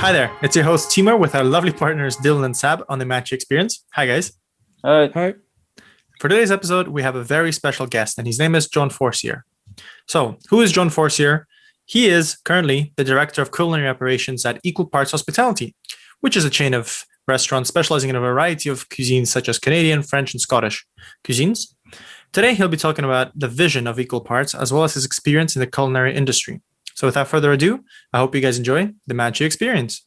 Hi there, it's your host Timur with our lovely partners Dylan and Sab on the Matchii Experience. Hi guys. Hi. Hi. For today's episode, we have a very special guest and his name is John Forcier. So, who is John Forcier? He is currently the Director of Culinary Operations at Equal Parts Hospitality, which is a chain of restaurants specializing in a variety of cuisines such as Canadian, French, and Scottish cuisines. Today, he'll be talking about the vision of Equal Parts as well as his experience in the culinary industry. So without further ado, I hope you guys enjoy the Matchii Experience.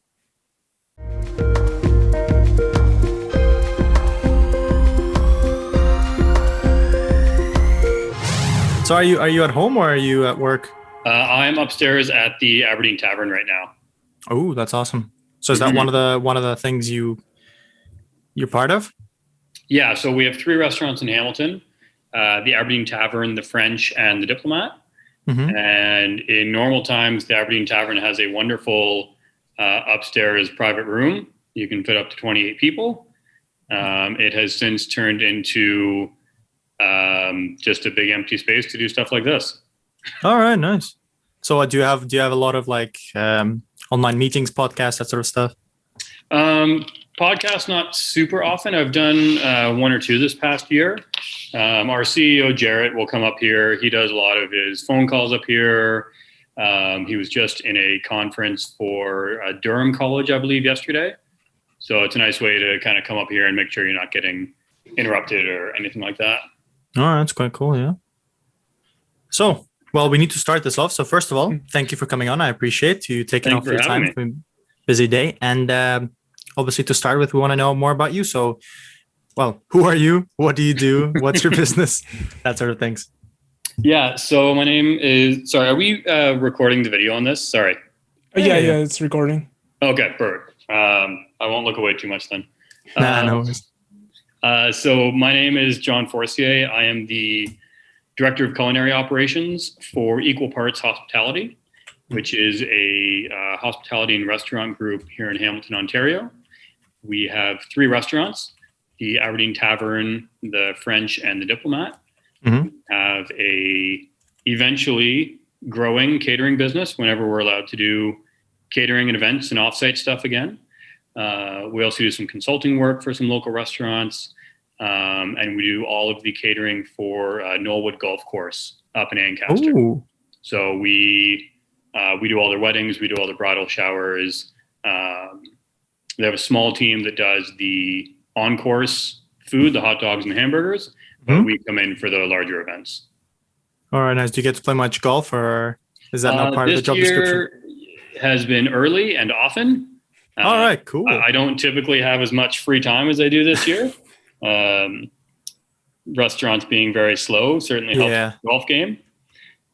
So are you at home or are you at work? I'm upstairs at the Aberdeen Tavern right now. Oh, that's awesome. So is that one of the things you're part of? Yeah, so we have 3 restaurants in Hamilton, the Aberdeen Tavern, the French, and the Diplomat. Mm-hmm. And in normal times, the Aberdeen Tavern has a wonderful upstairs private room. You can fit up to 28 people. It has since turned into just a big empty space to do stuff like this. All right, nice. So do you have a lot of like online meetings, podcasts, that sort of stuff? Podcasts, not super often. I've done 1 or 2 this past year. Our CEO, Jarrett, will come up here. He does a lot of his phone calls up here. He was just in a conference for Durham College, I believe, yesterday. So it's a nice way to kind of come up here and make sure you're not getting interrupted or anything like that. Oh, that's quite cool, yeah. So, well, we need to start this off. So first of all, thank you for coming on. I appreciate you taking off your time from a busy day. And obviously to start with, we want to know more about you. So, well, who are you? What do you do? What's your business? That sort of things. Yeah. So my name is, sorry, are we recording the video on this? Sorry. Yeah, it's recording. Okay, perfect. I won't look away too much then. No worries. So my name is John Forcier. I am the Director of Culinary Operations for Equal Parts Hospitality, which is a hospitality and restaurant group here in Hamilton, Ontario. We have 3 restaurants, the Aberdeen Tavern, the French, and the Diplomat. Mm-hmm. We have a eventually growing catering business whenever we're allowed to do catering and events and offsite stuff again. We also do some consulting work for some local restaurants, and we do all of the catering for Knollwood Golf Course up in Ancaster. Ooh. So we do all their weddings, we do all the bridal showers. They have a small team that does the on-course food, the hot dogs and the hamburgers, but we come in for the larger events. All right, nice. Do you get to play much golf, or is that not part of the job description? This year has been early and often. All right, cool. I don't typically have as much free time as I do this year. Restaurants being very slow certainly helps the golf game.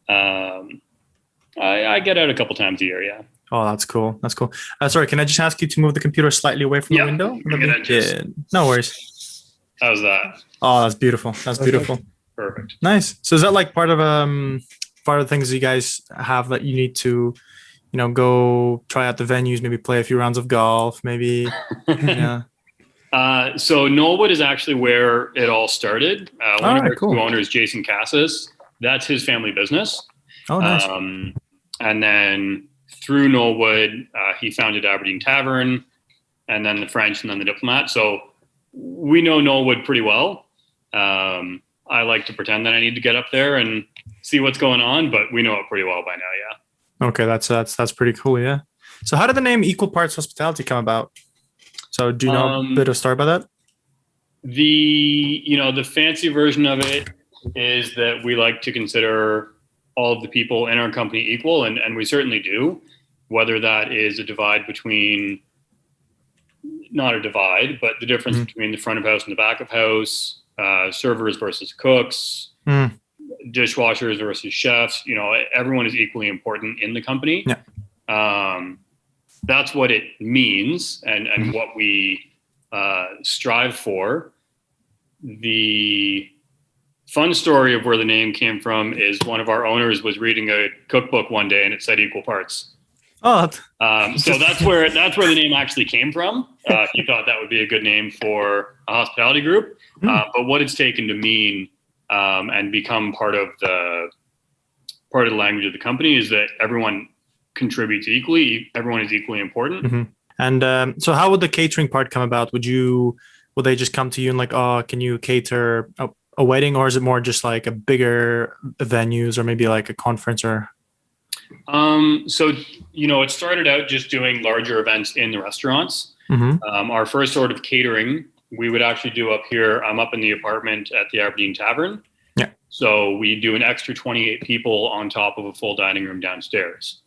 I get out a couple times a year, yeah. Oh, that's cool. That's cool. Sorry, can I just ask you to move the computer slightly away from the window? Yeah, no worries. How's that? Oh, that's beautiful. That's beautiful. Perfect. Nice. So is that like part of the things you guys have that you need to, go try out the venues, maybe play a few rounds of golf, maybe? Yeah. So Knollwood is actually where it all started. One of our 2 owners, Jason Cassis, that's his family business. Oh, nice. And then through Knollwood, he founded Aberdeen Tavern, and then the French, and then the Diplomat. So we know Knollwood pretty well. I like to pretend that I need to get up there and see what's going on, but we know it pretty well by now, yeah. Okay, that's pretty cool, yeah. So how did the name Equal Parts Hospitality come about? So do you know a bit of story about that? The fancy version of it is that we like to consider all of the people in our company equal, and we certainly do, whether that is a divide between, not a divide, but the difference between the front of house and the back of house, servers versus cooks, dishwashers versus chefs. Everyone is equally important in the company. Yeah. That's what it means and what we strive for. The fun story of where the name came from is one of our owners was reading a cookbook one day and it said Equal Parts. Oh, so that's where the name actually came from. He thought that would be a good name for a hospitality group. But what it's taken to mean and become part of the language of the company is that everyone contributes equally. Everyone is equally important. And so how would the catering part come about? Would they just come to you and like, oh, can you cater a wedding, or is it more just like a bigger venues or maybe like a conference or? So, it started out just doing larger events in the restaurants. Our first sort of catering, we would actually do up here. I'm up in the apartment at the Aberdeen Tavern. Yeah. So we do an extra 28 people on top of a full dining room downstairs.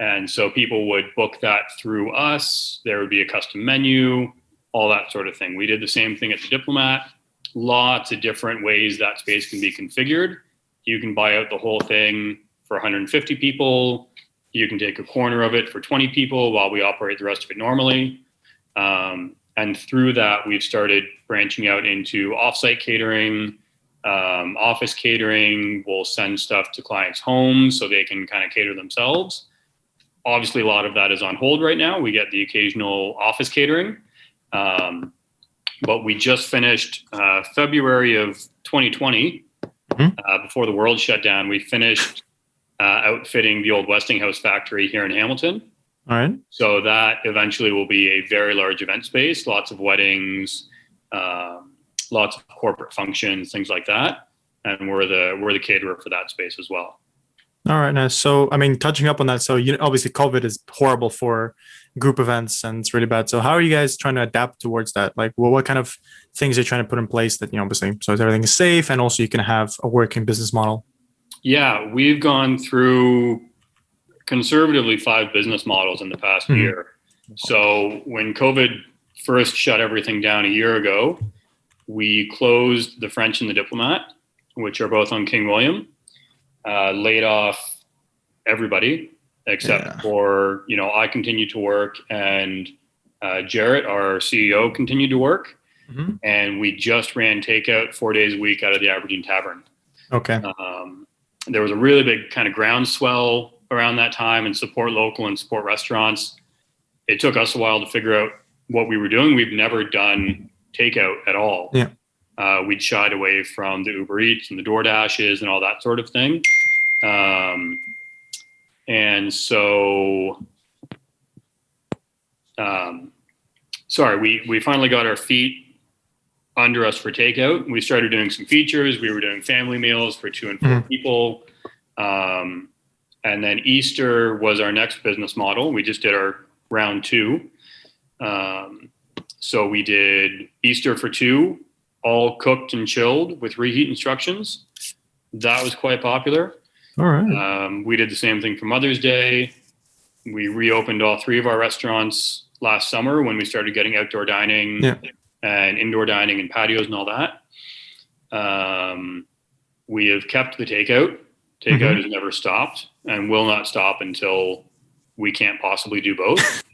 And so people would book that through us. There would be a custom menu, all that sort of thing. We did the same thing at the Diplomat. Lots of different ways that space can be configured. You can buy out the whole thing for 150 people. You can take a corner of it for 20 people while we operate the rest of it normally. And through that, we've started branching out into offsite catering, office catering. We'll send stuff to clients' homes so they can kind of cater themselves. Obviously, a lot of that is on hold right now. We get the occasional office catering. But we just finished February of 2020, before the world shut down. We finished outfitting the old Westinghouse factory here in Hamilton. All right. So that eventually will be a very large event space, lots of weddings, lots of corporate functions, things like that. And we're the caterer for that space as well. All right. Nice. So, I mean, touching up on that. So, obviously COVID is horrible for group events and it's really bad. So how are you guys trying to adapt towards that? Like, well, what kind of things are you trying to put in place that, obviously, so everything is safe and also you can have a working business model? Yeah, we've gone through conservatively 5 business models in the past year. So when COVID first shut everything down a year ago, we closed the French and the Diplomat, which are both on King William, laid off everybody except for, I continued to work and Jarrett, our CEO, continued to work. And we just ran takeout 4 days a week out of the Aberdeen Tavern. Okay. There was a really big kind of groundswell around that time and support local and support restaurants. It took us a while to figure out what we were doing. We've never done takeout at all. Yeah. We'd shied away from the Uber Eats and the DoorDashes and all that sort of thing. And so, we finally got our feet under us for takeout. We started doing some features. We were doing family meals for 2 and 4 people. And then Easter was our next business model. We just did our round 2. So we did Easter for 2, all cooked and chilled with reheat instructions. That was quite popular. All right. We did the same thing for Mother's Day. We reopened all 3 of our restaurants last summer when we started getting outdoor dining and indoor dining and patios and all that. We have kept the takeout. Takeout has never stopped and will not stop until we can't possibly do both.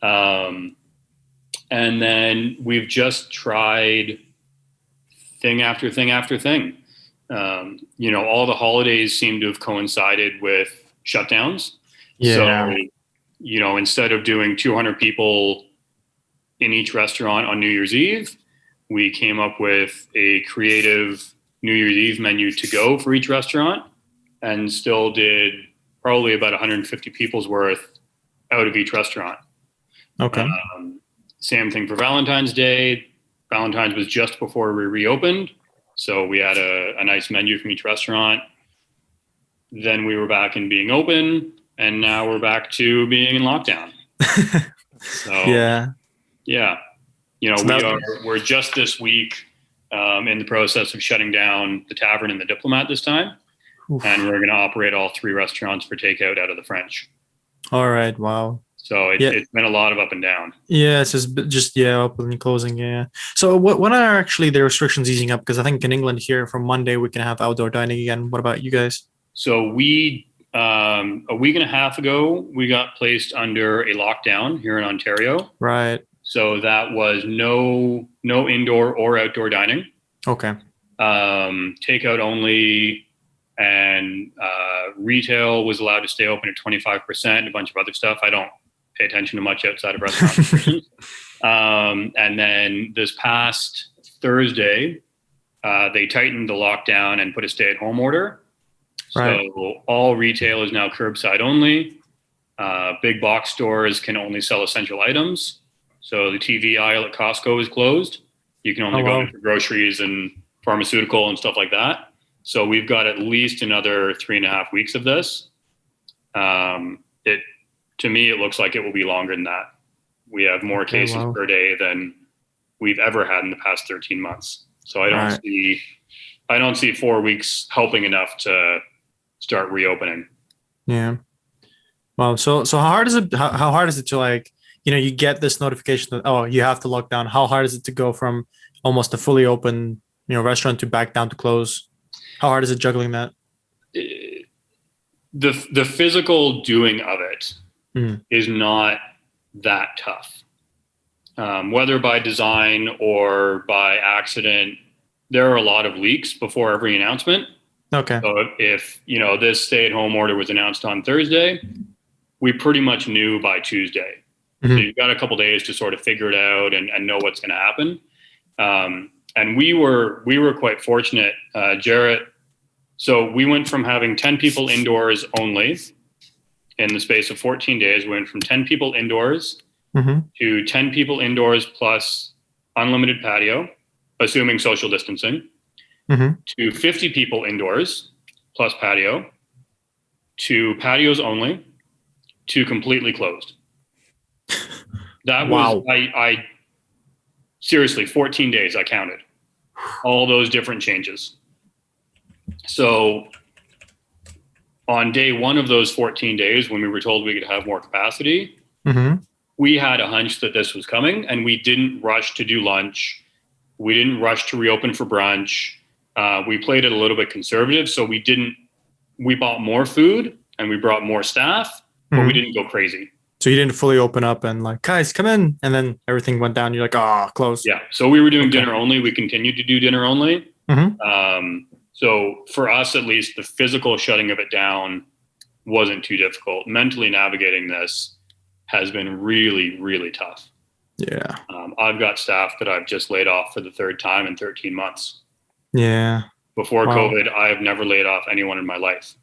And then we've just tried thing after thing after thing. All the holidays seem to have coincided with shutdowns. Yeah. So, instead of doing 200 people in each restaurant on New Year's Eve, we came up with a creative New Year's Eve menu to go for each restaurant and still did probably about 150 people's worth out of each restaurant. Okay. Same thing for Valentine's Day. Valentine's was just before we reopened. So we had a nice menu from each restaurant. Then we were back in being open, and now we're back to being in lockdown. So yeah. We're just this week in the process of shutting down the Tavern and the Diplomat this time. Oof. And we're going to operate all 3 restaurants for takeout out of the French. All right. Wow. So it's been a lot of up and down. Yeah, it's just opening and closing. Yeah. So when are actually the restrictions easing up? Because I think in England here from Monday we can have outdoor dining again. What about you guys? So we a week and a half ago we got placed under a lockdown here in Ontario. Right. So that was no indoor or outdoor dining. Okay. Takeout only. And retail was allowed to stay open at 25%, a bunch of other stuff. I don't pay attention to much outside of restaurant restrictions. And then this past Thursday, they tightened the lockdown and put a stay-at-home order. Right. So all retail is now curbside only. Big box stores can only sell essential items. So the TV aisle at Costco is closed. You can only go in for groceries and pharmaceutical and stuff like that. So we've got at least another 3.5 weeks of this. To me, it looks like it will be longer than that. We have more cases per day than we've ever had in the past 13 months. So I don't see 4 weeks helping enough to start reopening. Yeah. Well, so how hard is it? How hard is it to, like, you get this notification that, oh, you have to lock down. How hard is it to go from almost a fully open, restaurant to back down to close? How hard is it juggling that? The physical doing of it is not that tough. Whether by design or by accident, there are a lot of leaks before every announcement. Okay. So if this stay-at-home order was announced on Thursday, we pretty much knew by Tuesday. So you've got a couple of days to sort of figure it out and know what's going to happen. And we were quite fortunate, Jarrett. So we went from having 10 people indoors only in the space of 14 days. We went from 10 people indoors to 10 people indoors plus unlimited patio, assuming social distancing, to 50 people indoors plus patio, to patios only, to completely closed. That was, I seriously, 14 days I counted all those different changes. So on day one of those 14 days, when we were told we could have more capacity, we had a hunch that this was coming, and we didn't rush to do lunch. We didn't rush to reopen for brunch. We played it a little bit conservative. So we bought more food and we brought more staff, but we didn't go crazy. So you didn't fully open up and like, guys, come in. And then everything went down. You're like, close. Yeah. So we were doing dinner only. We continued to do dinner only. So for us, at least, the physical shutting of it down wasn't too difficult. Mentally navigating this has been really, really tough. Yeah. I've got staff that I've just laid off for the third time in 13 months. Yeah. Before COVID, I have never laid off anyone in my life.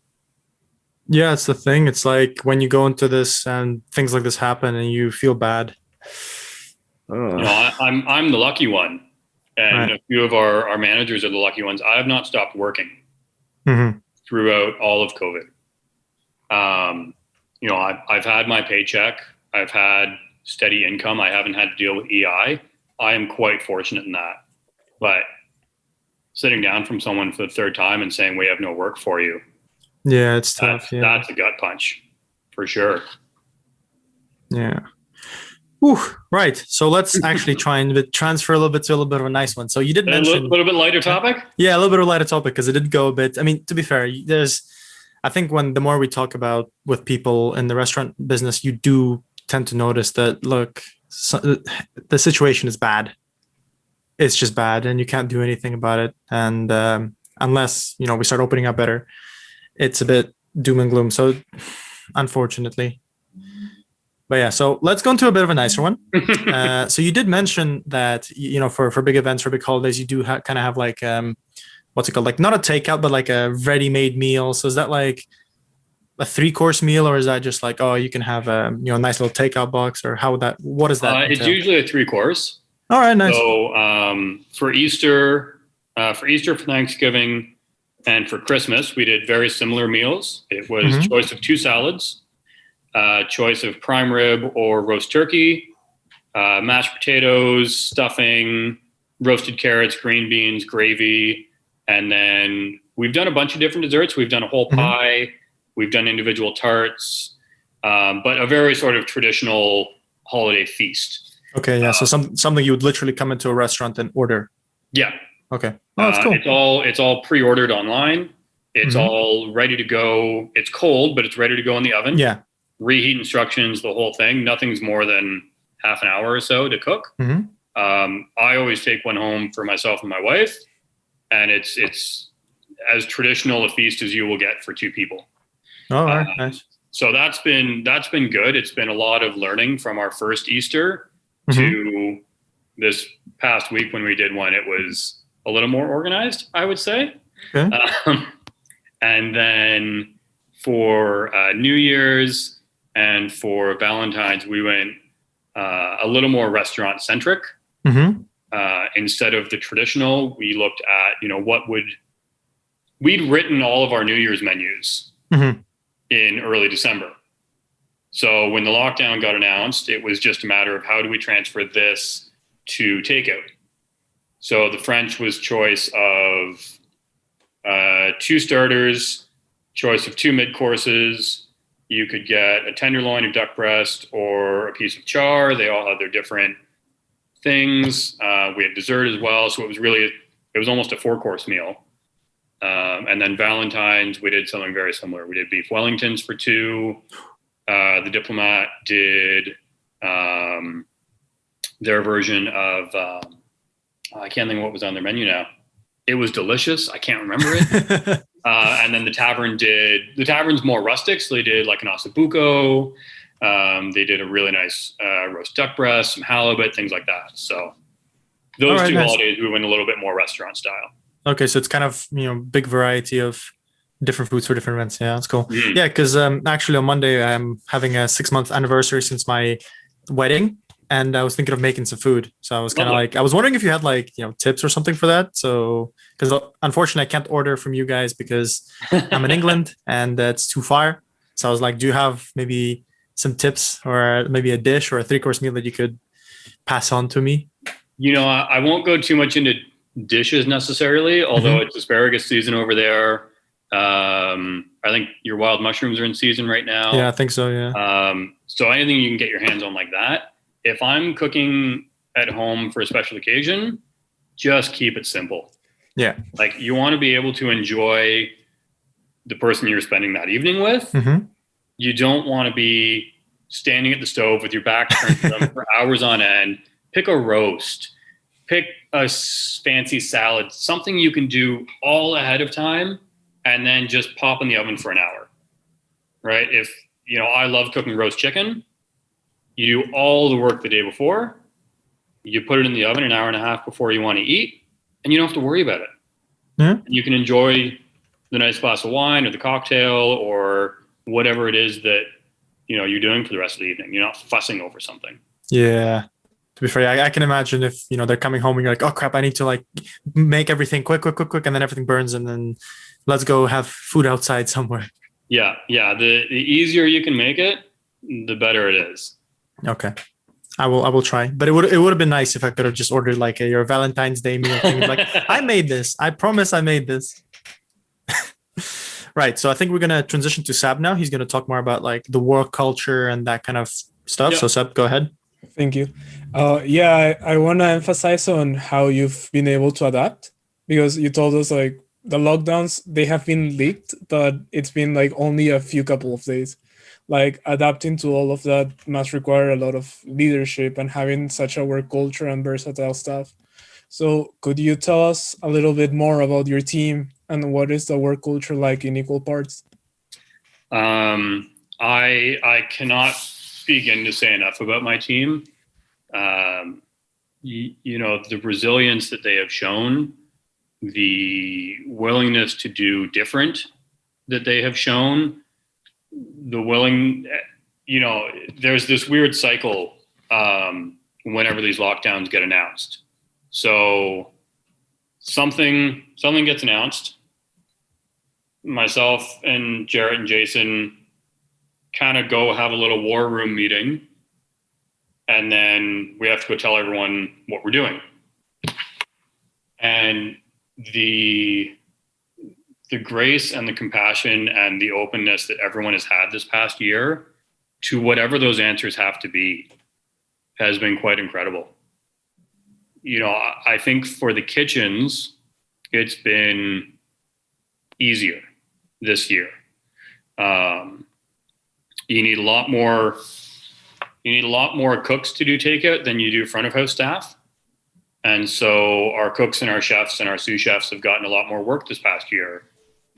Yeah, it's the thing. It's like when you go into this and things like this happen and you feel bad. I'm the lucky one. And a few of our managers are the lucky ones. I have not stopped working throughout all of COVID. I've had my paycheck. I've had steady income. I haven't had to deal with EI. I am quite fortunate in that. But sitting down from someone for the third time and saying, we have no work for you. Yeah, it's tough. That's a gut punch for sure. Yeah. Ooh, right. So let's actually try and transfer a little bit to a little bit of a nice one. So you did mention a little bit lighter topic. Yeah, a little bit of a lighter topic because it did go a bit. I mean, to be fair, I think the more we talk about with people in the restaurant business, you do tend to notice that, look, the situation is bad. It's just bad and you can't do anything about it. And unless, we start opening up better, it's a bit doom and gloom. So unfortunately. But yeah, so let's go into a bit of a nicer one. So you did mention that, for big events, for big holidays, you do kind of have like, what's it called? Like not a takeout, but like a ready-made meal. So is that like a 3-course meal, or is that just like, you can have a nice little takeout box, or what is that? It's usually a 3-course. All right, nice. So for Easter, for Thanksgiving, and for Christmas, we did very similar meals. It was choice of 2 salads, choice of prime rib or roast turkey, mashed potatoes, stuffing, roasted carrots, green beans, gravy. And then we've done a bunch of different desserts. We've done a whole pie. We've done individual tarts, but a very sort of traditional holiday feast. Okay, yeah. So something you would literally come into a restaurant and order. Yeah. Okay. Oh, that's cool. It's all pre-ordered online. It's all ready to go. It's cold, but it's ready to go in the oven. Yeah. Reheat instructions, the whole thing. Nothing's more than half an hour or so to cook. I always take one home for myself and my wife, and it's as traditional a feast as you will get for 2 people. All right, nice. So that's been good. It's been a lot of learning from our first Easter to this past week when we did one. It was a little more organized, I would say. Okay. And then for New Year's, And for Valentine's, we went a little more restaurant centric. Mm-hmm. Instead of the traditional, we looked at, we'd written all of our New Year's menus Mm-hmm. in early December. So when the lockdown got announced, it was just a matter of how do we transfer this to takeout. So the French was choice of 2 starters, choice of 2 mid-courses. You could get a tenderloin, a duck breast, or a piece of char. They all had their different things. We had dessert as well. So it was almost a 4-course meal. And then Valentine's, we did something very similar. We did beef Wellingtons for 2. The Diplomat did their version of, I can't think of what was on their menu now. It was delicious. I can't remember it. And then the tavern's more rustic. So they did like an ossobuco. They did a really nice roast duck breast, some halibut, things like that. So those two holidays, we went a little bit more restaurant style. Okay, so it's kind of, big variety of different foods for different events. Yeah, that's cool. Mm. Yeah, because actually on Monday, I'm having a 6-month anniversary since my wedding. And I was thinking of making some food. So I was kind of I was wondering if you had tips or something for that. So, because unfortunately I can't order from you guys because I'm in England and it's too far. So I was like, do you have maybe some tips or maybe a dish or a 3-course meal that you could pass on to me? I won't go too much into dishes necessarily, although it's asparagus season over there. I think your wild mushrooms are in season right now. Yeah, I think so. Yeah. So anything you can get your hands on like that. If I'm cooking at home for a special occasion, just keep it simple. Yeah. Like you want to be able to enjoy the person you're spending that evening with. Mm-hmm. You don't want to be standing at the stove with your back turned to them for hours on end. Pick a roast, pick a fancy salad, something you can do all ahead of time and then just pop in the oven for an hour, right? If, I love cooking roast chicken. You do all the work the day before, you put it in the oven an hour and a half before you want to eat, and you don't have to worry about it. Yeah. You can enjoy the nice glass of wine or the cocktail or whatever it is that, you're doing for the rest of the evening. You're not fussing over something. Yeah. To be fair, I can imagine if, they're coming home and you're like, oh crap, I need to make everything quick. And then everything burns and then let's go have food outside somewhere. Yeah. The easier you can make it, the better it is. Okay. I will try. But it would have been nice if I could have just ordered your Valentine's Day meal thing. I made this. I promise I made this. Right. So I think we're gonna transition to Sab now. He's gonna talk more about the work culture and that kind of stuff. Yeah. So Sab, go ahead. Thank you. I want to emphasize on how you've been able to adapt, because you told us the lockdowns, they have been leaked, but it's been only a couple of days. Adapting to all of that must require a lot of leadership and having such a work culture and versatile stuff. So could you tell us a little bit more about your team and what is the work culture like in equal parts? I cannot begin to say enough about my team. The resilience that they have shown, the willingness to do different that they have shown, there's this weird cycle whenever these lockdowns get announced. So something gets announced. Myself and Jarrett and Jason kind of go have a little war room meeting, and then we have to go tell everyone what we're doing. And the grace and the compassion and the openness that everyone has had this past year to whatever those answers have to be has been quite incredible. I think for the kitchens, it's been easier this year. You need a lot more cooks to do takeout than you do front of house staff. And so our cooks and our chefs and our sous chefs have gotten a lot more work this past year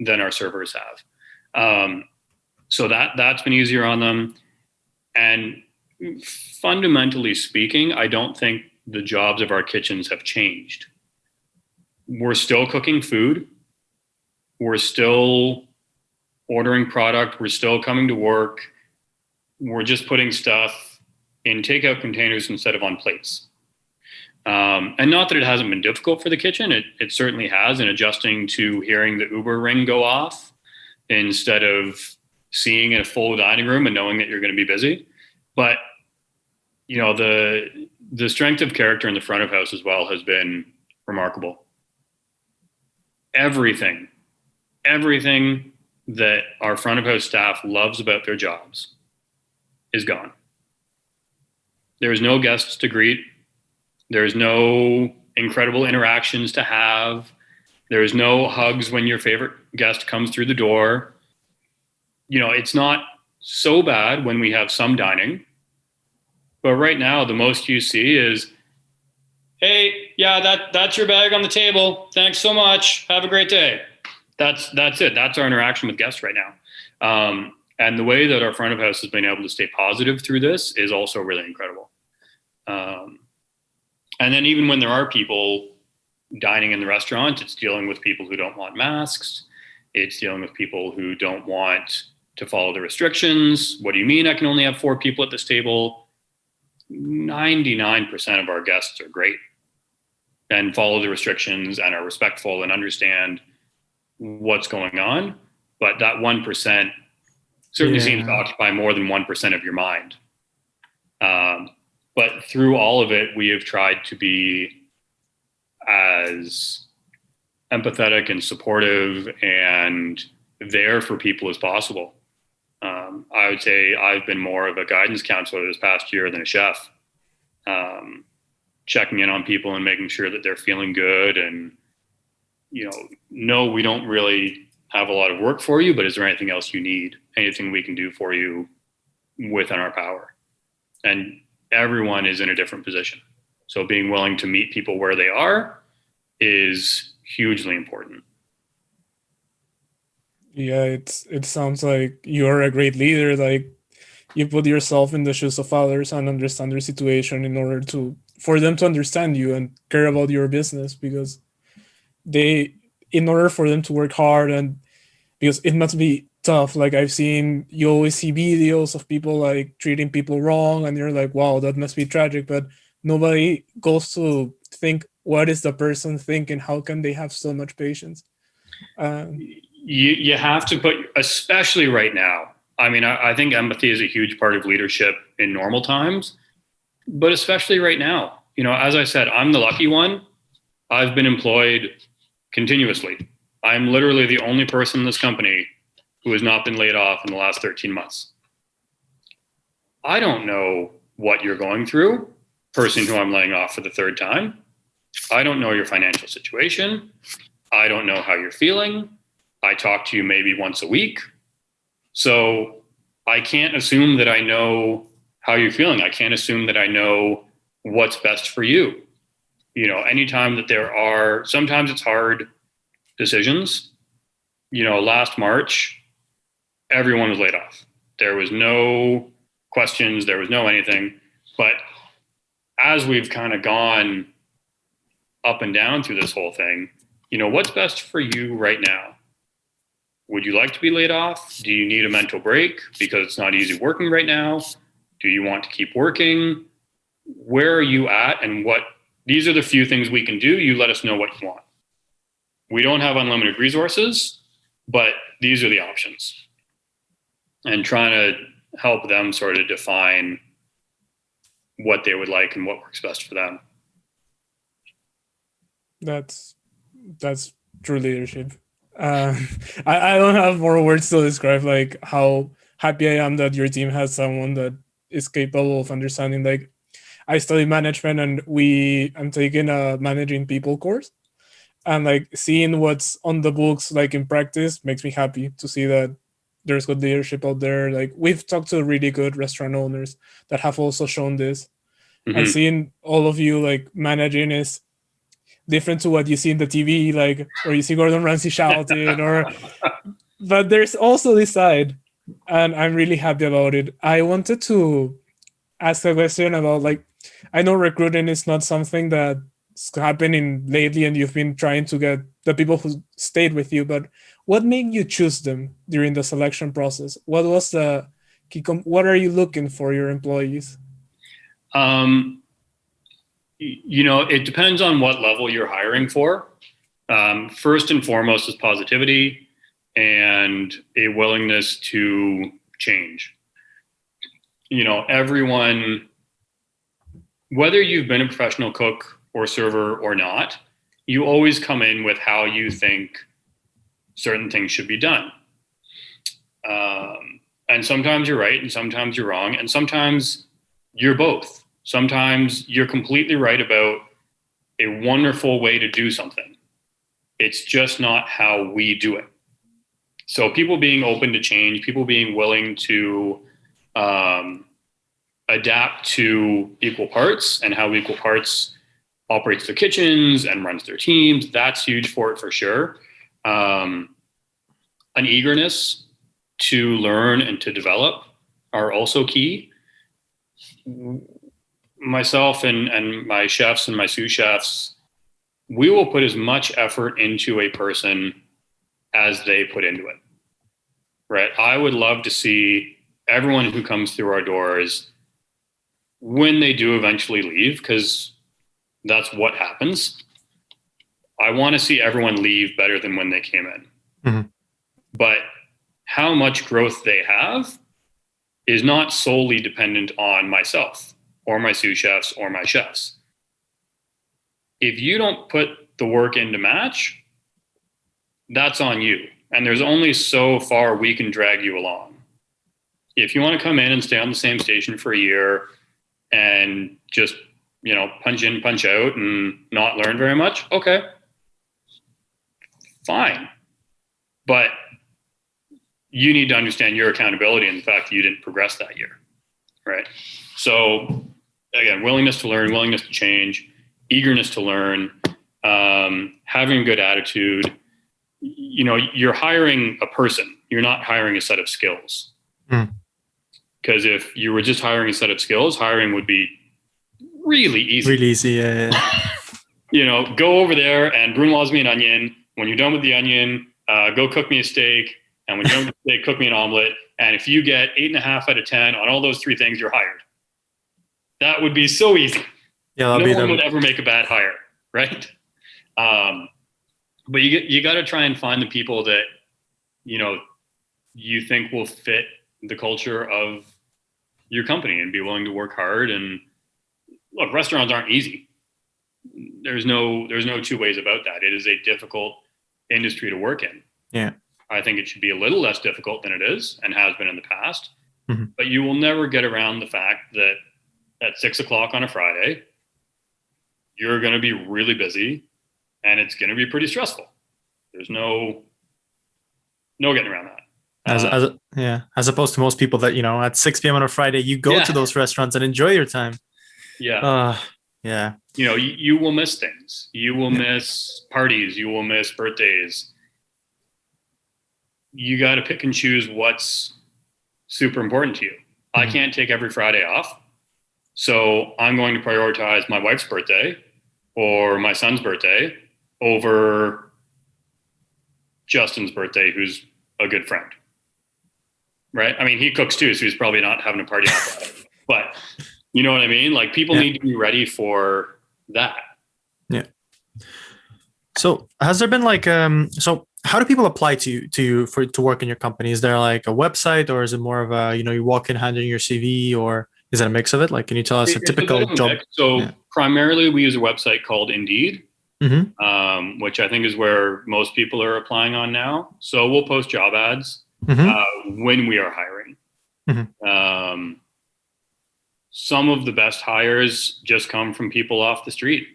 than our servers have. So that's been easier on them. And fundamentally speaking, I don't think the jobs of our kitchens have changed. We're still cooking food. We're still ordering product. We're still coming to work. we're just putting stuff in takeout containers instead of on plates. And not that it hasn't been difficult for the kitchen. It certainly has, in adjusting to hearing the Uber ring go off instead of seeing a full dining room and knowing that you're going to be busy. But, you know, the strength of character in the front of house as well has been remarkable. Everything that our front of house staff loves about their jobs is gone. There is no guests to greet. There's no incredible interactions to have. There's no hugs when your favorite guest comes through the door. You know, it's not so bad when we have some dining, but right now the most you see is, hey, yeah, that's your bag on the table. Thanks so much. Have a great day. That's it. That's our interaction with guests right now. And the way that our front of house has been able to stay positive through this is also really incredible. And then even when there are people dining in the restaurant, it's dealing with people who don't want masks. It's dealing with people who don't want to follow the restrictions. What do you mean I can only have 4 people at this table? 99% of our guests are great and follow the restrictions and are respectful and understand what's going on. But that 1% certainly seems to occupy more than 1% of your mind. But through all of it, we have tried to be as empathetic and supportive and there for people as possible. I would say I've been more of a guidance counselor this past year than a chef, checking in on people and making sure that they're feeling good. And, you know, no, we don't really have a lot of work for you, but is there anything else you need? Anything we can do for you within our power? And everyone is in a different position. So being willing to meet people where they are is hugely important. Yeah, it sounds like you're a great leader. Like, you put yourself in the shoes of others and understand their situation in order for them to understand you and care about your business, because in order for them to work hard, and because it must be tough. Like, you always see videos of people like treating people wrong and you're like, wow, that must be tragic, but nobody goes to think, what is the person thinking? How can they have so much patience? You have to put, especially right now. I mean, I think empathy is a huge part of leadership in normal times, but especially right now. You know, as I said, I'm the lucky one. I've been employed continuously. I'm literally the only person in this company who has not been laid off in the last 13 months. I don't know what you're going through, person who I'm laying off for the 3rd time. I don't know your financial situation. I don't know how you're feeling. I talk to you maybe once a week. So I can't assume that I know how you're feeling. I can't assume that I know what's best for you. You know, anytime that sometimes it's hard decisions. You know, last March, everyone was laid off. There was no questions. There was no anything. But as we've kind of gone up and down through this whole thing, you know, what's best for you right now? Would you like to be laid off? Do you need a mental break because it's not easy working right now? Do you want to keep working? Where are you at? And these are the few things we can do. You let us know what you want. We don't have unlimited resources, but these are the options. And trying to help them sort of define what they would like and what works best for them. That's true leadership. I don't have more words to describe like how happy I am that your team has someone that is capable of understanding. Like, I study management and I'm taking a managing people course, and like seeing what's on the books like in practice makes me happy to see that there's good leadership out there. Like, we've talked to really good restaurant owners that have also shown this. Mm-hmm. And seeing all of you like managing is different to what you see in the TV, like, or you see Gordon Ramsay shouting, but there's also this side, and I'm really happy about it. I wanted to ask a question about, like, I know recruiting is not something that's happening lately, and you've been trying to get the people who stayed with you, but what made you choose them during the selection process? What was the What are you looking for your employees? It depends on what level you're hiring for. First and foremost is positivity and a willingness to change. Everyone, whether you've been a professional cook or server or not, you always come in with how you think certain things should be done. And sometimes you're right and sometimes you're wrong. And sometimes you're both. Sometimes you're completely right about a wonderful way to do something. It's just not how we do it. So people being open to change, people being willing to adapt to equal parts and how equal parts operates their kitchens and runs their teams, that's huge for it for sure. An eagerness to learn and to develop are also key. Myself and my chefs and my sous chefs, we will put as much effort into a person as they put into it, right? I would love to see everyone who comes through our doors, when they do eventually leave, because that's what happens. I want to see everyone leave better than when they came in. Mm-hmm. But how much growth they have is not solely dependent on myself or my sous chefs or my chefs. If you don't put the work into match, that's on you. And there's only so far we can drag you along. If you want to come in and stay on the same station for a year and just, punch in, punch out and not learn very much, okay, fine. But you need to understand your accountability and the fact that you didn't progress that year, right? So again, willingness to learn, willingness to change, eagerness to learn, having a good attitude. You're hiring a person. You're not hiring a set of skills. Because if you were just hiring a set of skills, hiring would be really easy. Really easy, yeah. Go over there and brunoise me an onion. When you're done with the onion, go cook me a steak. And when you're done with the steak, cook me an omelet. And if you get 8.5 out of 10 on all those three things, you're hired. That would be so easy. Yeah, no one would ever make a bad hire, right? But you got to try and find the people that, you think will fit the culture of your company and be willing to work hard. And look, restaurants aren't easy. There's no two ways about that. It is a difficult industry to work in. Yeah. I think it should be a little less difficult than it is and has been in the past. Mm-hmm. But you will never get around the fact that at 6:00 on a Friday, you're going to be really busy and it's going to be pretty stressful. There's no getting around that. As opposed to most people that, at 6 p.m. on a Friday, you go to those restaurants and enjoy your time. Yeah. Yeah. You will miss things. You will miss parties. You will miss birthdays. You got to pick and choose what's super important to you. Mm-hmm. I can't take every Friday off. So I'm going to prioritize my wife's birthday or my son's birthday over Justin's birthday, who's a good friend. Right? I mean, he cooks too, so he's probably not having a party on Friday. But you know what I mean? Like, people need to be ready for that. Yeah. So has there been so how do people apply to work in your company? Is there like a website, or is it more of a, you walk in, hand in your CV, or is it a mix of it? Like, can you tell us a typical job? So primarily we use a website called Indeed, mm-hmm. Which I think is where most people are applying on now. So we'll post job ads when we are hiring. Mm-hmm. Some of the best hires just come from people off the street.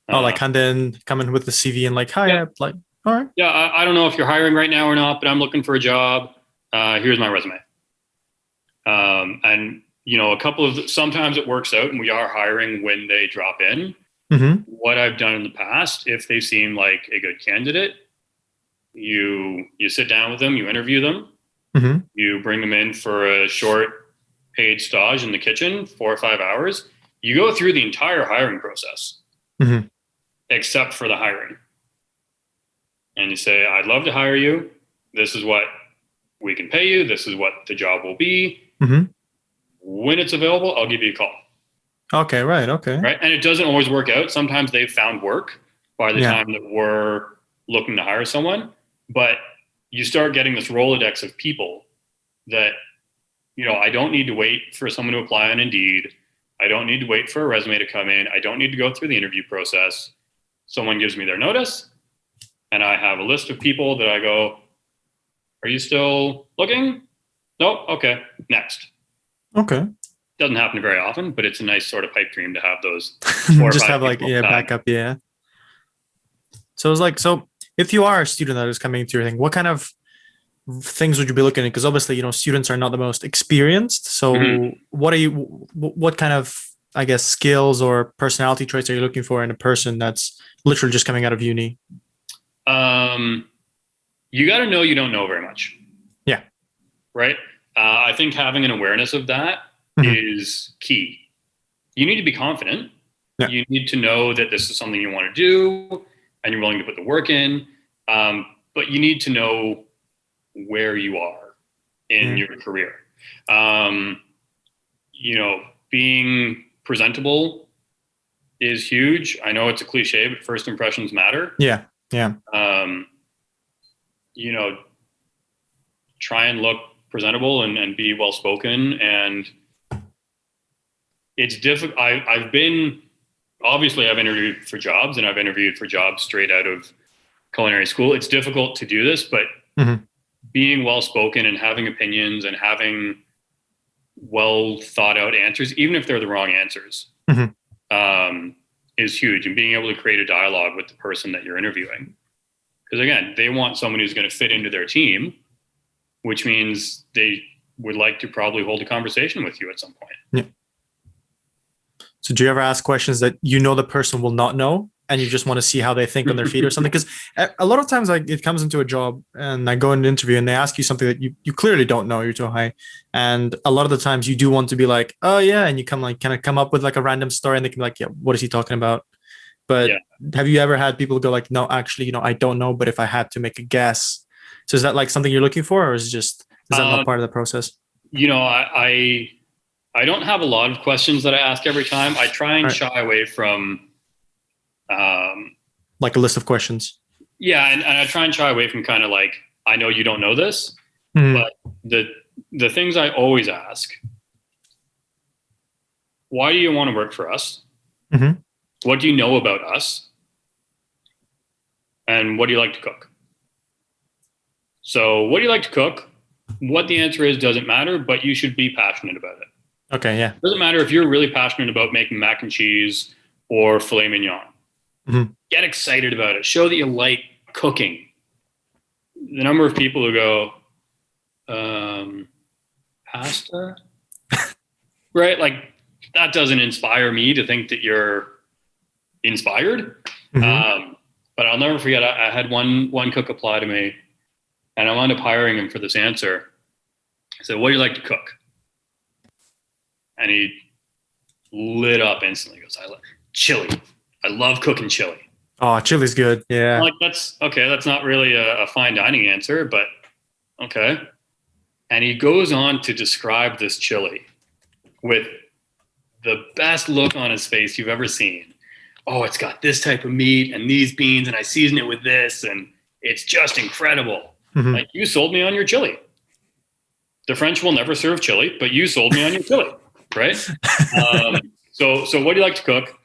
Like come in with the CV and like, hi, all right. Yeah, I don't know if you're hiring right now or not, but I'm looking for a job. Here's my resume. And sometimes it works out and we are hiring when they drop in. Mm-hmm. What I've done in the past, if they seem like a good candidate, you sit down with them, you interview them, mm-hmm. you bring them in for a short paid stage in the kitchen, 4 or 5 hours. You go through the entire hiring process, mm-hmm. except for the hiring. And you say, I'd love to hire you. This is what we can pay you. This is what the job will be. Mm-hmm. When it's available, I'll give you a call. Okay, right. Okay. Right. And it doesn't always work out. Sometimes they've found work by the time that we're looking to hire someone. But you start getting this Rolodex of people that, I don't need to wait for someone to apply on Indeed. I don't need to wait for a resume to come in. I don't need to go through the interview process. Someone gives me their notice, and I have a list of people that I go, are you still looking? Nope. Okay. Next. Okay. Doesn't happen very often, but it's a nice sort of pipe dream to have those. Just have backup. Yeah. So it's like, if you are a student that is coming to your thing, what kind of things would you be looking at? Because obviously, students are not the most experienced. So what kind of, I guess, skills or personality traits are you looking for in a person that's literally just coming out of uni? You got to know you don't know very much. Yeah. Right. I think having an awareness of that is key. You need to be confident. Yeah. You need to know that this is something you want to do and you're willing to put the work in. But you need to know where you are in your career. Being presentable is huge. I know it's a cliche, but first impressions matter. Yeah. Yeah. Try and look presentable and be well-spoken. And it's difficult. I've interviewed for jobs, and I've interviewed for jobs straight out of culinary school. It's difficult to do this, but being well-spoken and having opinions and having well thought out answers, even if they're the wrong answers, is huge. And being able to create a dialogue with the person that you're interviewing. Because again, they want someone who's going to fit into their team, which means they would like to probably hold a conversation with you at some point. Yeah. So do you ever ask questions that the person will not know, and you just want to see how they think on their feet or something? Because a lot of times, like, it comes into a job and I go in an interview and they ask you something that you clearly don't know, you're too high. And a lot of the times you do want to be like, oh yeah. And you come up with like a random story and they can be like, yeah, what is he talking about? But have you ever had people go like, no, actually, I don't know, but if I had to make a guess. So is that like something you're looking for, or is that not part of the process? I don't have a lot of questions that I ask every time. I try and shy away from like a list of questions. Yeah. And I try and shy away from kind of like, I know you don't know this, but the things I always ask, why do you want to work for us? What do you know about us? And what do you like to cook? So what do you like to cook? What the answer is doesn't matter, but you should be passionate about it. Okay, yeah. Doesn't matter if you're really passionate about making mac and cheese or filet mignon. Get excited about it. Show that you like cooking. The number of people who go, pasta? Right? Like, that doesn't inspire me to think that you're inspired. But I'll never forget, I had one cook apply to me, and I wound up hiring him for this answer. I said, what do you like to cook? And he lit up instantly. He goes, I love chili. I love cooking chili. Oh, chili's good. Yeah. I'm like, that's okay. That's not really a fine dining answer, but okay. And he goes on to describe this chili with the best look on his face you've ever seen. Oh, it's got this type of meat and these beans, and I season it with this, and it's just incredible. Like, you sold me on your chili. The French will never serve chili, but you sold me on your chili, right? So what do you like to cook?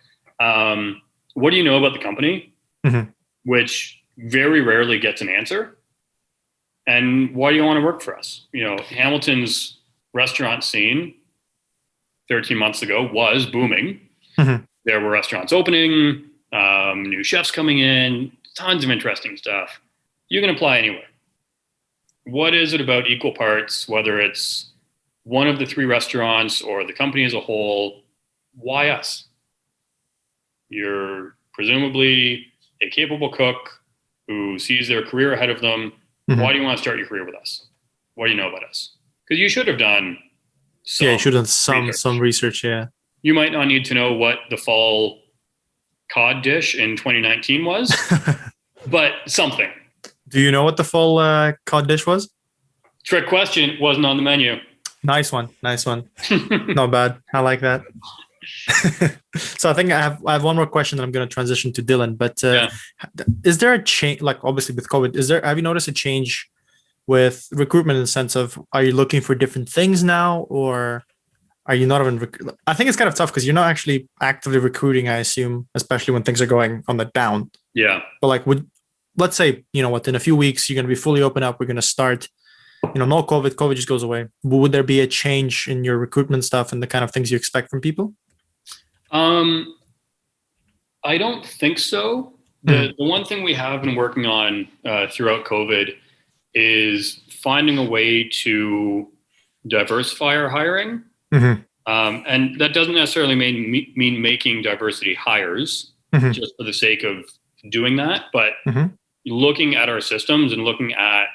What do you know about the company? Which very rarely gets an answer. And why do you want to work for us? Hamilton's restaurant scene 13 months ago was booming. There were restaurants opening, new chefs coming in, tons of interesting stuff. You can apply anywhere. What is it about equal parts, whether it's one of the three restaurants or the company as a whole? Why us? You're presumably a capable cook who sees their career ahead of them. Why do you want to start your career with us? What do you know about us? Because you should have done you should have done some research. Yeah. You might not need to know what the fall cod dish in 2019 was, but something. Do you know what the fall cod dish was? Trick question, wasn't on the menu. Nice one. Not bad. I like that. So I think I have one more question that I'm going to transition to Dylan. But is there a change? Like obviously with COVID, have you noticed a change with recruitment in the sense of, are you looking for different things now, or are you not even? I think it's kind of tough because you're not actually actively recruiting, I assume, especially when things are going on the down. Yeah. But like, let's say, in a few weeks you're going to be fully open up. We're going to start. No COVID just goes away. Would there be a change in your recruitment stuff and the kind of things you expect from people? I don't think so. The one thing we have been working on throughout COVID is finding a way to diversify our hiring. Mm-hmm. And that doesn't necessarily mean making diversity hires just for the sake of doing that, but looking at our systems and looking at,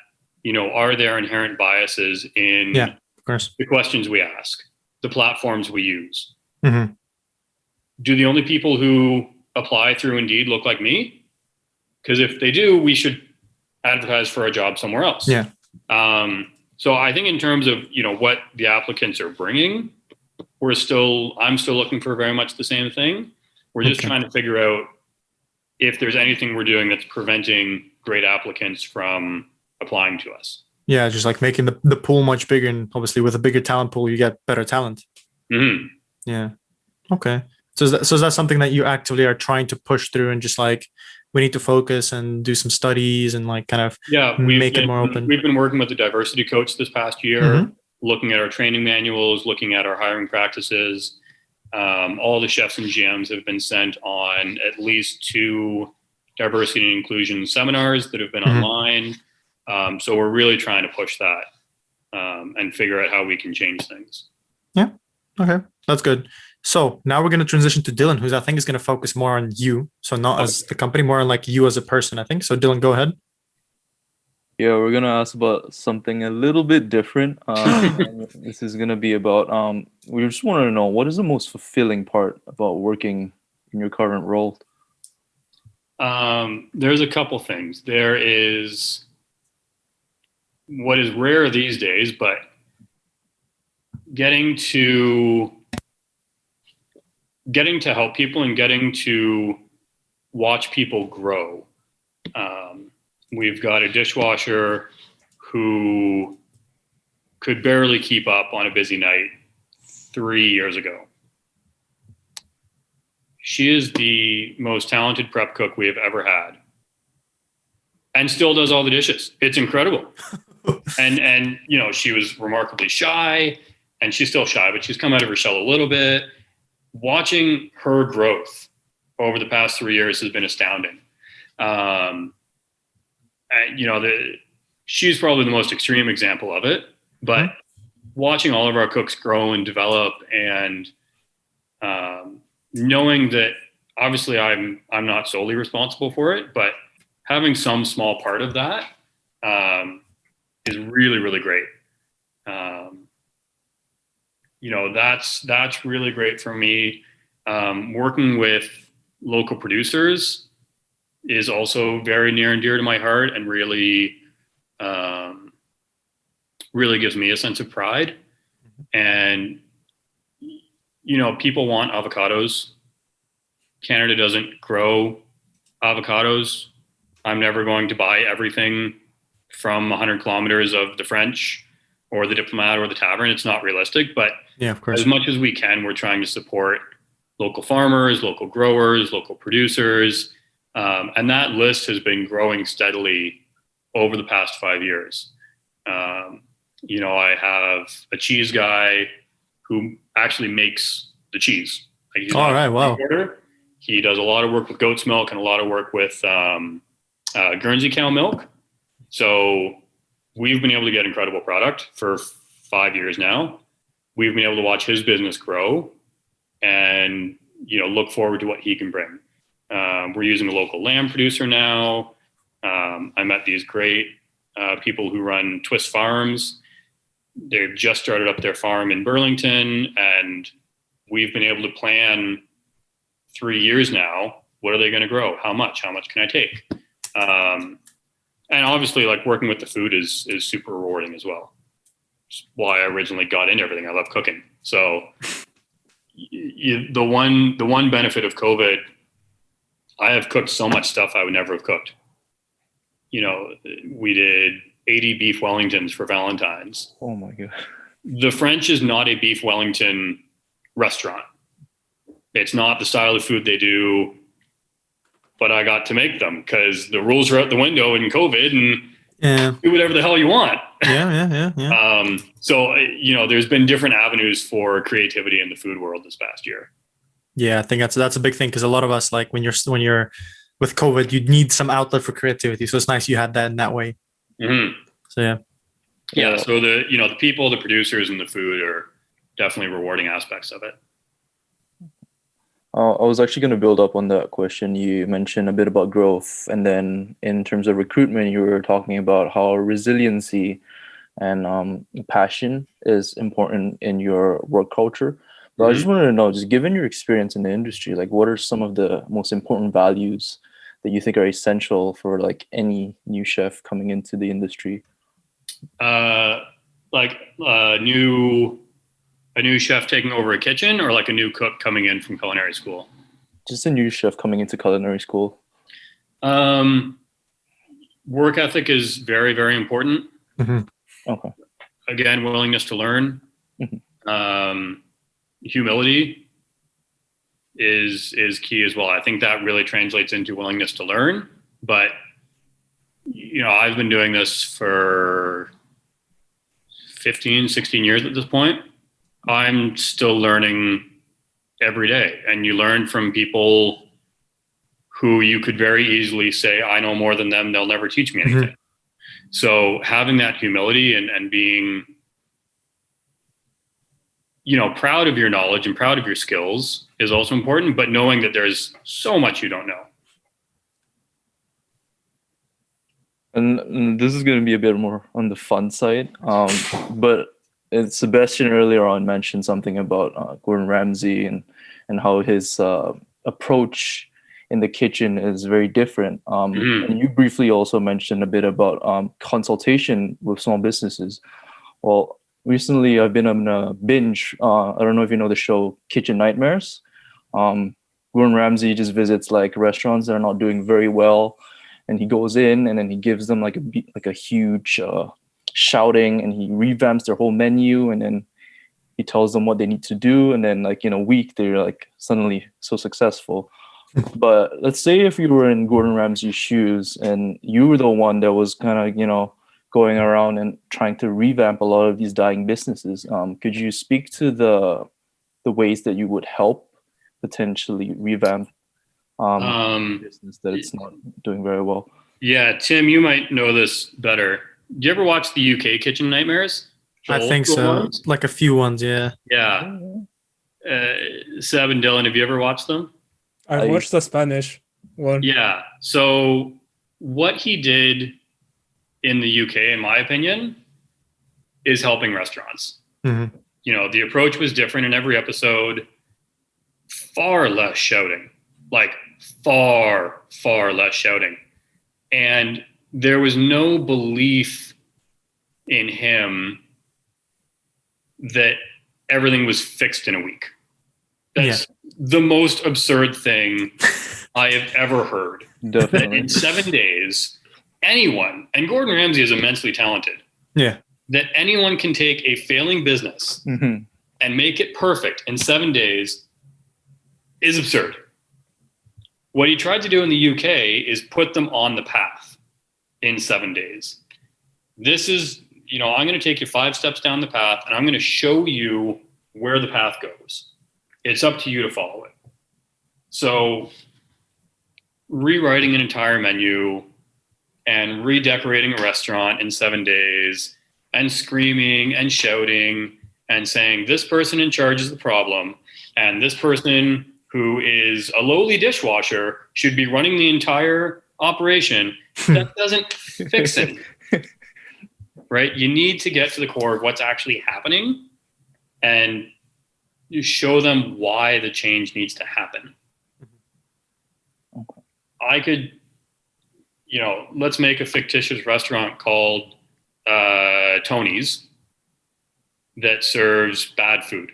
are there inherent biases in the questions we ask, the platforms we use? Mm-hmm. Do the only people who apply through Indeed look like me? Because if they do, we should advertise for a job somewhere else. Yeah. So I think in terms of, what the applicants are bringing, I'm still looking for very much the same thing. We're just trying to figure out if there's anything we're doing that's preventing great applicants from applying to us. Yeah, just like making the pool much bigger, and obviously with a bigger talent pool, you get better talent. Mm-hmm. Yeah. Okay. So is that something that you actively are trying to push through, and just like, we need to focus and do some studies and like kind of make it more open? We've been working with a diversity coach this past year, looking at our training manuals, looking at our hiring practices. All the chefs and GMs have been sent on at least 2 diversity and inclusion seminars that have been online. So we're really trying to push that and figure out how we can change things. Yeah. Okay. That's good. So now we're going to transition to Dylan, who's I think is going to focus more on you. So not as the company, more on like you as a person, I think. So Dylan, go ahead. Yeah, we're going to ask about something a little bit different. This is going to be about, we just wanted to know, what is the most fulfilling part about working in your current role? There's a couple things. There is what is rare these days, but getting to help people and getting to watch people grow. We've got a dishwasher who could barely keep up on a busy night 3 years ago. She is the most talented prep cook we have ever had, and still does all the dishes. It's incredible. and she was remarkably shy, and she's still shy, but she's come out of her shell a little bit. Watching her growth over the past 3 years has been astounding. She's probably the most extreme example of it, but watching all of our cooks grow and develop, and knowing that obviously I'm not solely responsible for it, but having some small part of that is really, really great. That's really great for me. Working with local producers is also very near and dear to my heart, and really gives me a sense of pride. And, people want avocados. Canada doesn't grow avocados. I'm never going to buy everything from 100 kilometers of the French or the Diplomat or the Tavern. It's not realistic, but yeah, of course, as much as we can, we're trying to support local farmers, local growers, local producers. And that list has been growing steadily over the past 5 years. I have a cheese guy who actually makes the cheese. All right, wow. He does a lot of work with goat's milk and a lot of work with Guernsey cow milk. So we've been able to get incredible product for 5 years now. We've been able to watch his business grow and, look forward to what he can bring. We're using a local lamb producer now. I met these great people who run Twist Farms. They've just started up their farm in Burlington, and we've been able to plan 3 years now. What are they going to grow? How much can I take? And obviously, like, working with the food is super rewarding as well. why I originally got into everything. I love cooking. So the one benefit of COVID, I have cooked so much stuff I would never have cooked. We did 80 beef Wellingtons for Valentine's. Oh my God. The French is not a beef Wellington restaurant. It's not the style of food they do, but I got to make them because the rules are out the window in COVID, and do whatever the hell you want. Yeah. So, there's been different avenues for creativity in the food world this past year. Yeah, I think that's a big thing because a lot of us, like when you're with COVID, you need some outlet for creativity. So it's nice you had that in that way. Mm-hmm. So yeah. So the people, the producers, and the food are definitely rewarding aspects of it. I was actually going to build up on that question. You mentioned a bit about growth, and then in terms of recruitment, you were talking about how resiliency and passion is important in your work culture. But I just wanted to know, just given your experience in the industry, like what are some of the most important values that you think are essential for like any new chef coming into the industry? Like a new chef taking over a kitchen, or like a new cook coming in from culinary school? Just a new chef coming into culinary school. Work ethic is very, very important. Mm-hmm. Okay. Again, willingness to learn. Humility is key as well. I think that really translates into willingness to learn. But I've been doing this for 15, 16 years at this point. I'm still learning every day, and you learn from people who you could very easily say, I know more than them, they'll never teach me anything. So having that humility and being, proud of your knowledge and proud of your skills is also important, but knowing that there's so much you don't know. And this is going to be a bit more on the fun side, but Sebastian earlier on mentioned something about Gordon Ramsay and how his approach in the kitchen is very different. And you briefly also mentioned a bit about consultation with small businesses. Well, recently I've been on a binge. I don't know if you know the show Kitchen Nightmares. Gordon Ramsay just visits like restaurants that are not doing very well, and he goes in and then he gives them like a huge shouting, and he revamps their whole menu, and then he tells them what they need to do, and then like in a week they're like suddenly so successful. But let's say if you were in Gordon Ramsay's shoes and you were the one that was kind of going around and trying to revamp a lot of these dying businesses, could you speak to the ways that you would help potentially revamp business that it's not doing very well? Yeah, Tim, you might know this better. Do you ever watch the UK Kitchen Nightmares? I think so. Ones? Like a few ones, yeah. Yeah. Seb and Dylan, have you ever watched them? I watched the Spanish one. Yeah. So what he did in the UK, in my opinion, is helping restaurants. Mm-hmm. The approach was different in every episode. Far less shouting, like far, far less shouting. And there was no belief in him that everything was fixed in a week. That's the most absurd thing I have ever heard. Definitely. In 7 days, anyone, and Gordon Ramsay is immensely talented, that anyone can take a failing business and make it perfect in 7 days is absurd. What he tried to do in the UK is put them on the path in 7 days. This is, I'm going to take you 5 steps down the path, and I'm going to show you where the path goes. It's up to you to follow it. So rewriting an entire menu and redecorating a restaurant in 7 days and screaming and shouting and saying this person in charge is the problem and this person who is a lowly dishwasher should be running the entire operation, that doesn't fix it. Right? You need to get to the core of what's actually happening and you show them why the change needs to happen. Okay. I could, let's make a fictitious restaurant called Tony's, that serves bad food.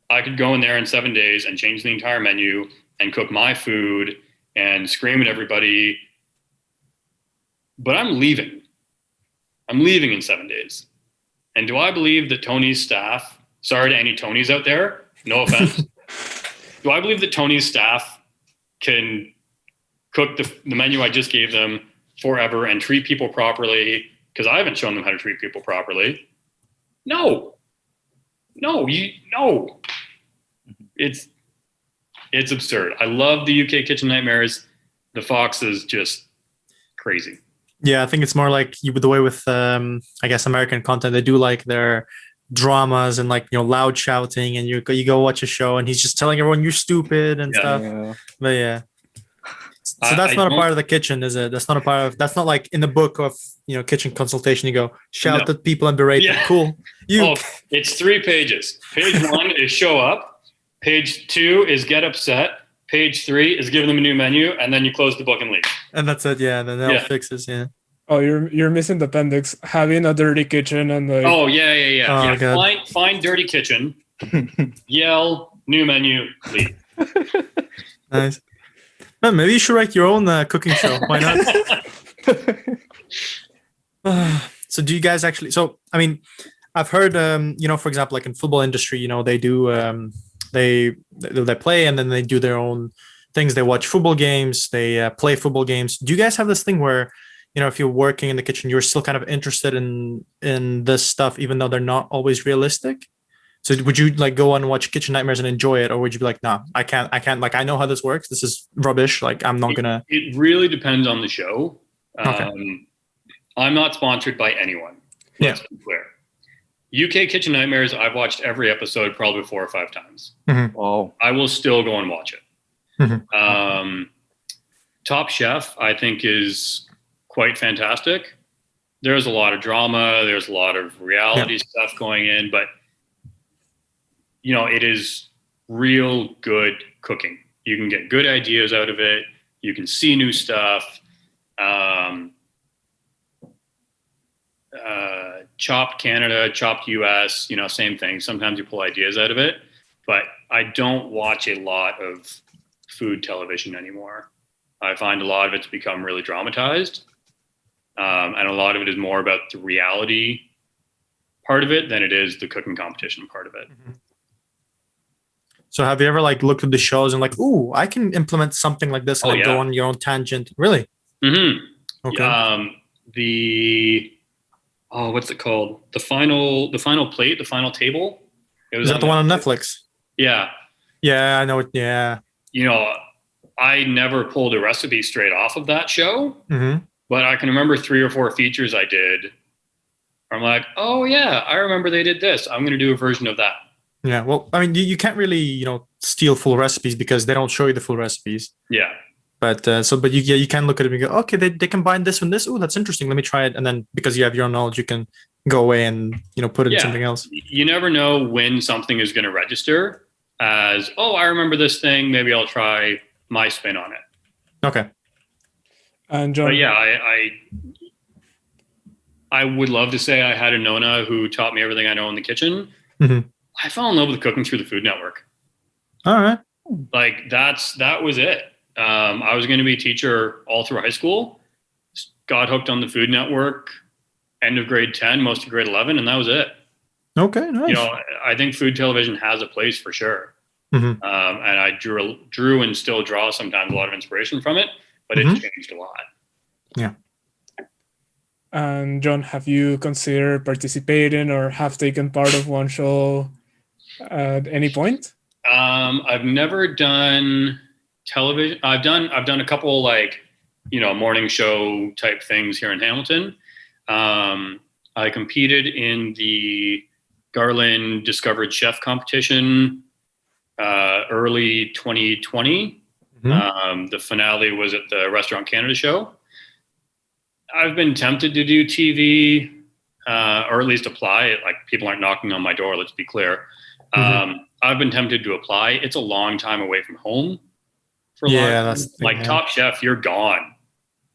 I could go in there in 7 days and change the entire menu and cook my food and scream at everybody. But I'm leaving. I'm leaving in 7 days. And do I believe that Tony's staff, sorry to any Tonys out there, no offense. Do I believe that Tony's staff can cook the menu I just gave them forever and treat people properly? Because I haven't shown them how to treat people properly. No. It's absurd. I love the UK Kitchen Nightmares. The Fox is just crazy. Yeah, I think it's more like the way with I guess American content. They do like their dramas and like loud shouting, and you go watch a show and he's just telling everyone you're stupid and stuff. Yeah. But yeah, so that's not a part of the kitchen, is it? That's not like in the book of kitchen consultation. You go shout at people and berate them. Cool. It's 3 pages. Page 1 is show up. Page 2 is get upset. Page 3 is give them a new menu, and then you close the book and leave. And that's it. Yeah, then they'll fixes. Yeah. Oh, you're missing the appendix. Having a dirty kitchen and like. Oh yeah. Oh, God. Find dirty kitchen. Yell new menu. Leave. Nice. Man, maybe you should write your own cooking show. Why not? So do you guys actually? So I mean, I've heard for example, like in football industry, they do they play and then they do their own things. They watch football games. They play football games. Do you guys have this thing where if you're working in the kitchen, you're still kind of interested in this stuff, even though they're not always realistic? So would you like go on and watch Kitchen Nightmares and enjoy it, or would you be like, nah, I can't. Like, I know how this works. This is rubbish. Like, I'm not gonna. It really depends on the show. Okay. I'm not sponsored by anyone. Let's be clear. UK Kitchen Nightmares, I've watched every episode probably 4 or 5 times. Mm-hmm. Wow. I will still go and watch it. Mm-hmm. Top Chef, I think, is quite fantastic. There's a lot of drama. There's a lot of reality stuff going in, but it is real good cooking. You can get good ideas out of it. You can see new stuff. Chopped Canada, chopped US, same thing. Sometimes you pull ideas out of it, but I don't watch a lot of food television anymore. I find a lot of it's become really dramatized. And a lot of it is more about the reality part of it than it is the cooking competition part of it. Mm-hmm. So have you ever like looked at the shows and like, ooh, I can implement something like this and go on your own tangent? Really? Mm-hmm. Okay. What's it called? The final plate, the final table. Is that the one on Netflix? Yeah. Yeah, I know it. Yeah. I never pulled a recipe straight off of that show, mm-hmm. but I can remember 3 or 4 features I did. I'm like, oh yeah, I remember they did this. I'm going to do a version of that. Yeah. Well, I mean, you can't really, steal full recipes because they don't show you the full recipes. Yeah. But you can look at it and go, okay, they combine this and this. Oh, that's interesting. Let me try it. And then because you have your own knowledge, you can go away and put it in something else. You never know when something is going to register as, oh, I remember this thing. Maybe I'll try my spin on it. Okay. And John, but yeah, I would love to say I had a Nona who taught me everything I know in the kitchen. Mm-hmm. I fell in love with cooking through the Food Network. All right. Like that was it. I was going to be a teacher all through high school. Got hooked on the Food Network, end of grade 10, most of grade 11, and that was it. Okay, nice. I think food television has a place for sure. Mm-hmm. And I drew and still draw sometimes a lot of inspiration from it, but Mm-hmm. it's changed a lot. Yeah. And John, have you considered participating or have taken part of one show at any point? I've never done television. I've done a couple morning show type things here in Hamilton. I competed in the Garland Discovered Chef competition early 2020. Mm-hmm. The finale was at the Restaurant Canada show. I've been tempted to do TV or at least apply. Like people aren't knocking on my door. Let's be clear. Mm-hmm. I've been tempted to apply. It's a long time away from home. That's like Top Chef, you're gone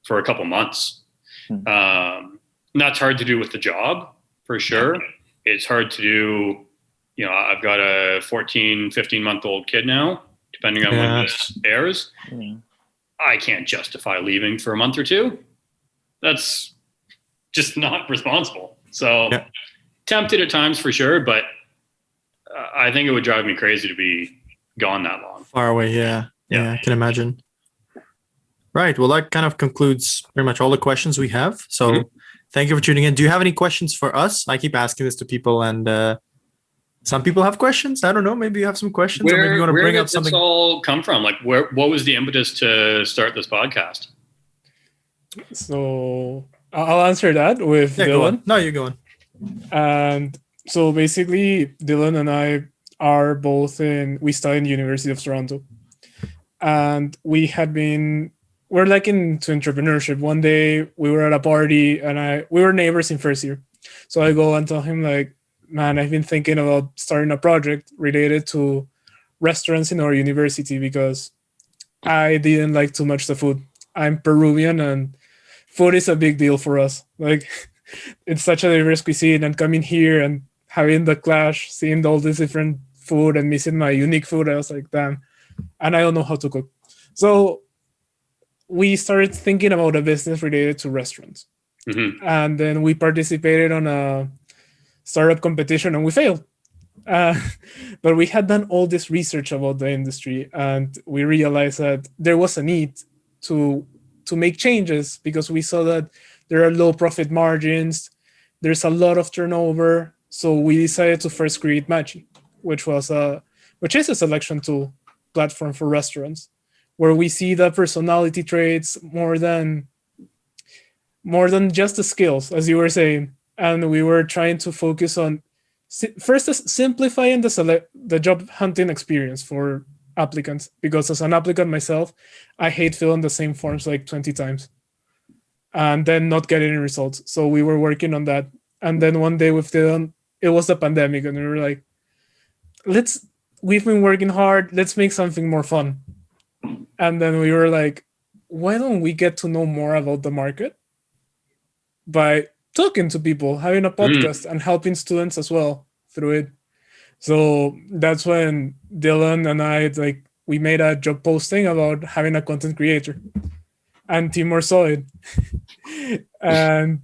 for a couple months. Mm-hmm. That's hard to do with the job for sure. it's hard to do. I've got a 14, 15-month-old kid now, depending on when this airs. I can't justify leaving for a month or two. That's just not responsible. So tempted at times for sure, but I think it would drive me crazy to be gone that long. Far away, yeah, I can imagine. Right, well, that kind of concludes pretty much all the questions we have. So thank you for tuning in. Do you have any questions for us? I keep asking this to people, and some people have questions. I don't know. Maybe you have some questions, or maybe you want to bring up something. Where did this all come from? Like, what was the impetus to start this podcast? So I'll answer that with Dylan. Go on. No, you're going. And so basically, Dylan and I are both we study in the University of Toronto, and we're like into entrepreneurship. One day we were at a party, and we were neighbors in first year. So I go and tell him like, man, I've been thinking about starting a project related to restaurants in our university because I didn't like too much the food. I'm Peruvian, and food is a big deal for us. Like, it's such a diverse cuisine, and coming here and having the clash, seeing all this different food and missing my unique food, I was like, damn, and I don't know how to cook. So we started thinking about a business related to restaurants. And then we participated on a startup competition and we failed. But we had done all this research about the industry, and we realized that there was a need to make changes because we saw that there are low profit margins, there's a lot of turnover. So we decided to first create Matchii, which is a selection tool platform for restaurants, where we see the personality traits more than just the skills, as you were saying. And we were trying to focus on first simplifying the job hunting experience for applicants, because as an applicant myself, I hate filling the same forms like 20 times and then not getting any results. So we were working on that. And then one day it was the pandemic, and we were like, we've been working hard, let's make something more fun. And then we were like, why don't we get to know more about the market by talking to people, having a podcast and helping students as well through it. So that's when Dylan and I, we made a job posting about having a content creator, and Timur saw it. And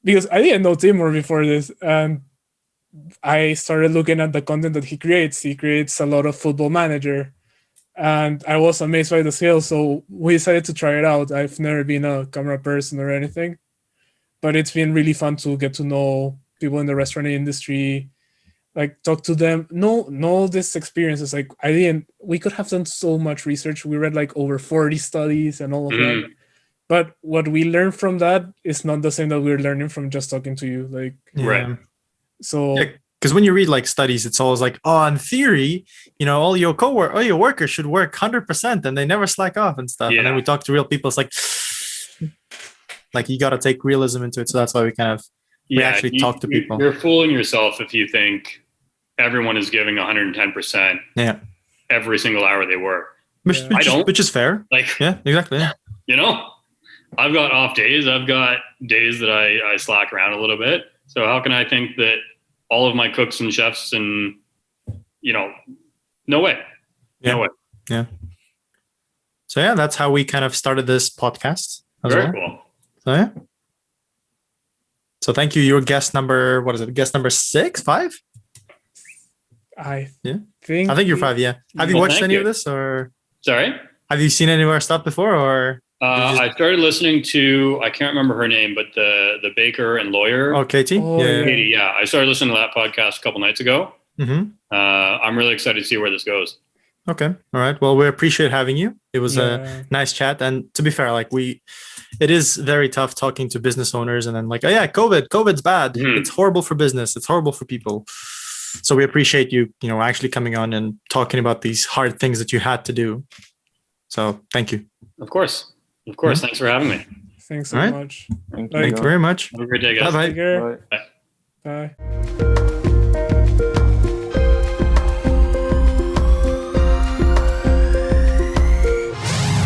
because I didn't know Timur before this, and I started looking at the content that he creates. He creates a lot of Football Manager, and I was amazed by the skills. So we decided to try it out. I've never been a camera person or anything, but it's been really fun to get to know people in the restaurant industry, like talk to them, know this experiences. Like we could have done so much research. We read like over 40 studies and all of that. But what we learned from that is not the same that we're learning from just talking to you. Right. So because when you read like studies, it's always like, oh, in theory, all your workers should work 100% and they never slack off and stuff. And then we talk to real people. It's like you got to take realism into it. So that's why we actually talk to people. You're fooling yourself if you think everyone is giving 110% every single hour they work. Which is fair. Yeah, exactly. Yeah. I've got off days. I've got days that I slack around a little bit. So how can I think that all of my cooks and chefs and, no way. No way. Yeah. So that's how we kind of started this podcast. Very cool. So So thank you. Your guest number, what is it? Guest number 6, 5? I think you're 5. Yeah. Have you watched any of this, or? Sorry. Have you seen any of our stuff before, or? I started listening to, I can't remember her name, but the baker and lawyer. Oh, Katie. Katie. Yeah. I started listening to that podcast a couple nights ago. Mm-hmm. I'm really excited to see where this goes. Okay. All right. Well, we appreciate having you. It was a nice chat. And to be fair, it is very tough talking to business owners and then COVID's bad. Mm-hmm. It's horrible for business. It's horrible for people. So we appreciate you, actually coming on and talking about these hard things that you had to do. So thank you. Of course. Mm-hmm. Thanks for having me. Thanks so much. Thank you very much. Have a great day, guys. Bye-bye. Bye.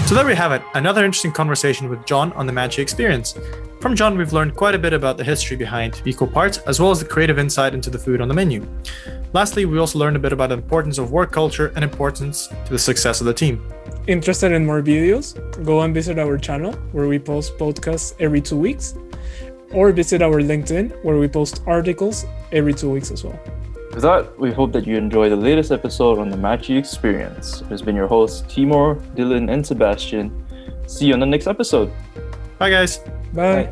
So there we have it. Another interesting conversation with John on the Matchii experience. From John, we've learned quite a bit about the history behind equal parts, as well as the creative insight into the food on the menu. Lastly, we also learned a bit about the importance of work culture and importance to the success of the team. Interested in more videos? Go and visit our channel where we post podcasts every 2 weeks, or visit our LinkedIn where we post articles every 2 weeks as well. With that, we hope that you enjoy the latest episode on the Matchii experience. It has been your hosts, Timur, Dylan, and Sebastian. See you on the next episode. Bye, guys. Bye.